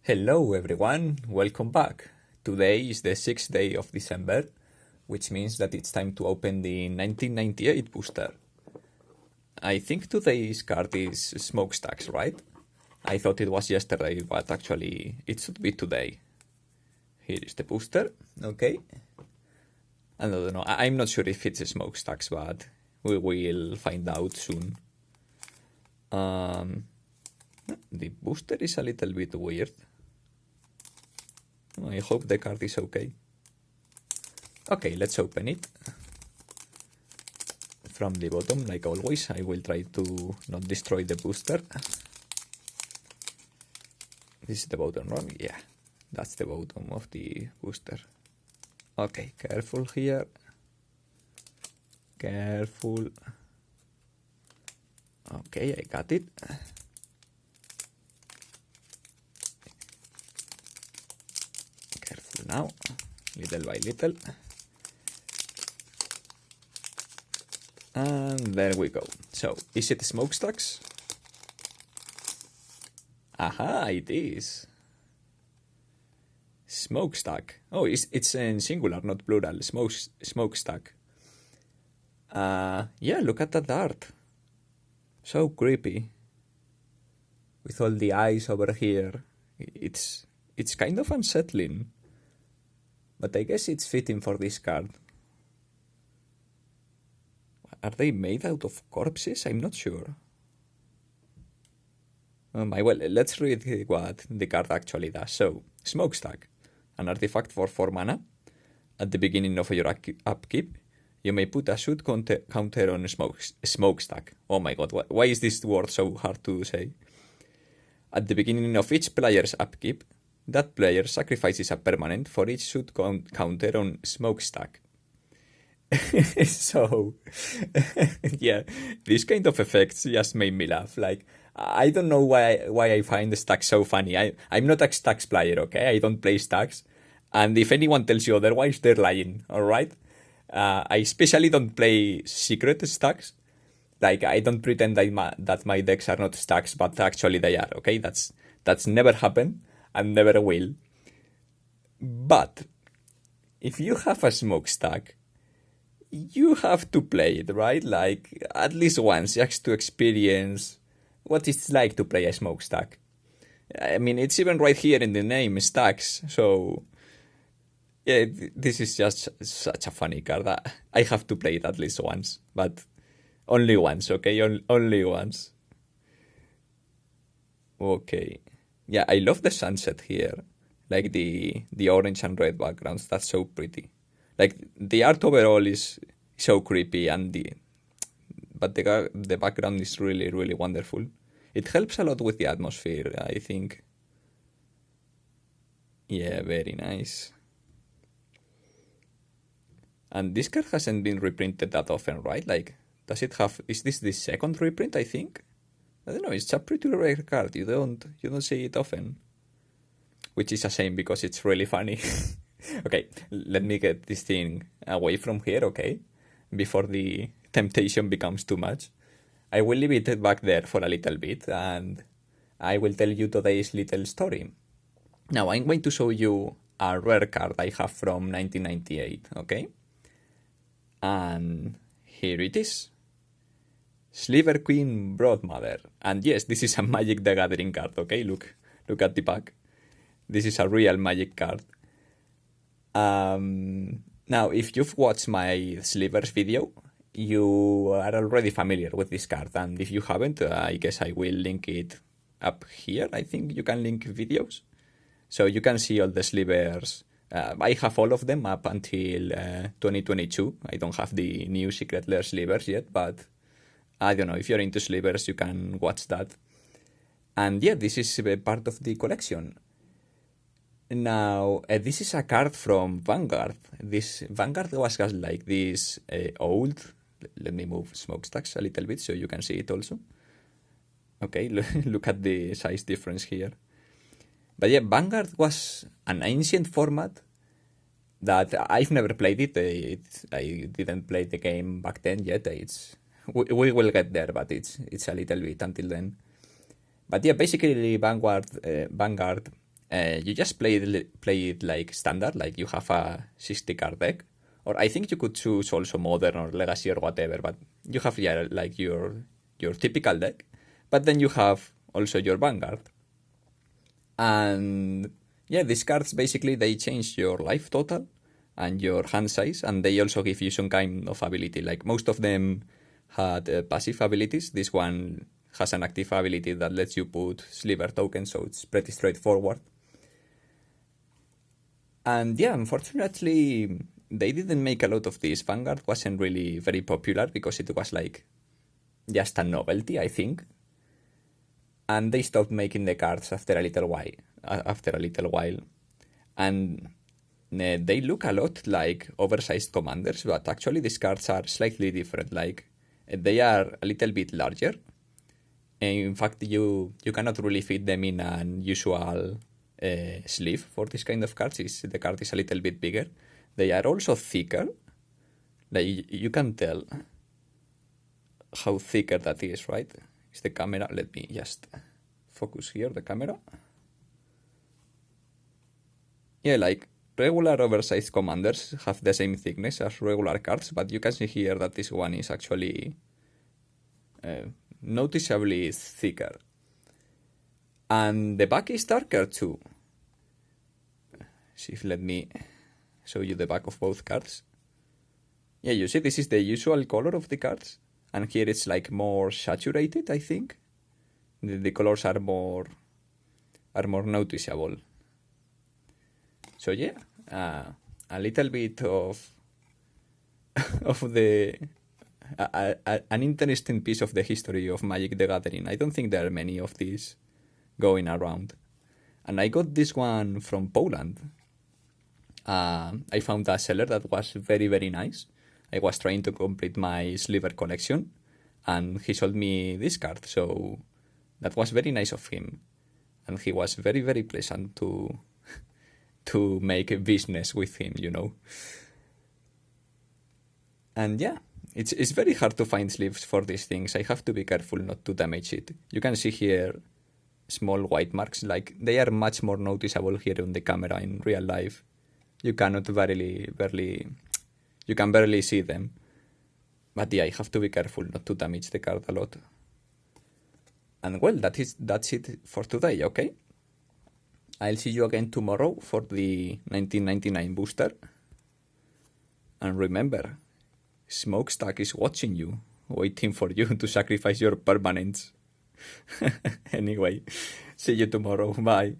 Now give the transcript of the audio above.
Hello everyone, welcome back. Today is the 6th day of December, which means that it's time to open the 1998 booster. I think today's card is Smokestacks, right? I thought it was yesterday, but actually it should be today. Here is the booster, okay. I don't know, I'm not sure if it's a Smokestacks, but we will find out soon. The booster is a little bit weird. I hope the card is okay. Okay, let's open it. From the bottom, like always, I will try to not destroy the booster. This is the bottom, right? Yeah, that's the bottom of the booster. Okay, careful here. Careful. Okay, I got it. Careful now, little by little. And there we go. So, is it Smokestacks? Aha, it is. Smokestack. Oh, it's in singular, not plural. Smokestack. Yeah, look at that art. So creepy. With all the eyes over here. It's kind of unsettling. But I guess it's fitting for this card. Are they made out of corpses? I'm not sure. Well, let's read what the card actually does. So, Smokestack, an artifact for 4 mana. At the beginning of your upkeep, you may put a shoot counter on Smokestack. Oh my god, why is this word so hard to say? At the beginning of each player's upkeep, that player sacrifices a permanent for each shoot counter on Smokestack. So, yeah, these kind of effects just made me laugh. Like, I don't know why I find the stacks so funny. I'm not a stacks player, okay? I don't play stacks. And if anyone tells you otherwise, they're lying, alright? I especially don't play secret stacks. Like, I don't pretend that my decks are not stacks, but actually they are, okay? That's never happened and never will. But, if you have a Smokestack, you have to play it, right? Like, at least once, just to experience what it's like to play a Smokestack. I mean, it's even right here in the name, Stacks, so... Yeah, this is just such a funny card. I have to play it at least once, but only once, okay? Only once. Okay. Yeah, I love the sunset here. Like the orange and red backgrounds, that's so pretty. Like, the art overall is so creepy, but the background is really, really wonderful. It helps a lot with the atmosphere, I think. Yeah, very nice. And this card hasn't been reprinted that often, right? Like, does it have... Is this the second reprint, I think? I don't know, it's a pretty rare card. You don't see it often. Which is a shame because it's really funny. Okay, let me get this thing away from here, okay? Before the temptation becomes too much. I will leave it back there for a little bit and I will tell you today's little story. Now, I'm going to show you a rare card I have from 1998, okay? And here it is. Sliver Queen Broodmother. And yes, this is a Magic the Gathering card, okay? Look at the pack. This is a real Magic card. Now, if you've watched my Slivers video, you are already familiar with this card, and if you haven't, I guess I will link it up here. I think you can link videos, so you can see all the Slivers. I have all of them up until 2022. I don't have the new Secret Lair Slivers yet, but I don't know, if you're into Slivers, you can watch that. And yeah, this is part of the collection. Now, this is a card from Vanguard. This Vanguard was like this old... Let me move Smokestacks a little bit so you can see it also. Okay, look at the size difference here. But yeah, Vanguard was an ancient format that I've never played it. I didn't play the game back then yet. We will get there, but it's a little bit until then. But yeah, basically Vanguard you just play it like standard, like you have a 60 card deck. Or I think you could choose also modern or legacy or whatever, but you have like your typical deck. But then you have also your Vanguard. And yeah, these cards basically they change your life total and your hand size, and they also give you some kind of ability. Like most of them had passive abilities. This one has an active ability that lets you put sliver tokens, so it's pretty straightforward. And yeah, unfortunately, they didn't make a lot of this. Vanguard wasn't really very popular because it was like just a novelty, I think. And they stopped making the cards after a little while. And they look a lot like oversized commanders, but actually these cards are slightly different. Like they are a little bit larger. And in fact, you cannot really fit them in an usual sleeve for this kind of cards. The card is a little bit bigger. They are also thicker. Like you can tell how thicker that is, right? Is the camera? Let me just focus here, the camera. Yeah, like regular oversized commanders have the same thickness as regular cards, but you can see here that this one is actually noticeably thicker. And the back is darker too. See if let me show you the back of both cards. Yeah, you see this is the usual color of the cards. And here it's like more saturated, I think. The colors are more noticeable. So yeah, a little bit of an interesting piece of the history of Magic the Gathering. I don't think there are many of these going around. And I got this one from Poland. I found a seller that was very, very nice. I was trying to complete my sliver collection, and he sold me this card, so that was very nice of him. And he was very, very pleasant to make a business with him, you know. And yeah, it's very hard to find sleeves for these things. I have to be careful not to damage it. You can see here small white marks, like they are much more noticeable here on the camera. In real life, you cannot you can barely see them. But yeah, I have to be careful not to damage the card a lot. And well, that's it for today, okay? I'll see you again tomorrow for the 1999 booster. And remember, Smokestack is watching you, waiting for you to sacrifice your permanents. Anyway, see you tomorrow. Bye.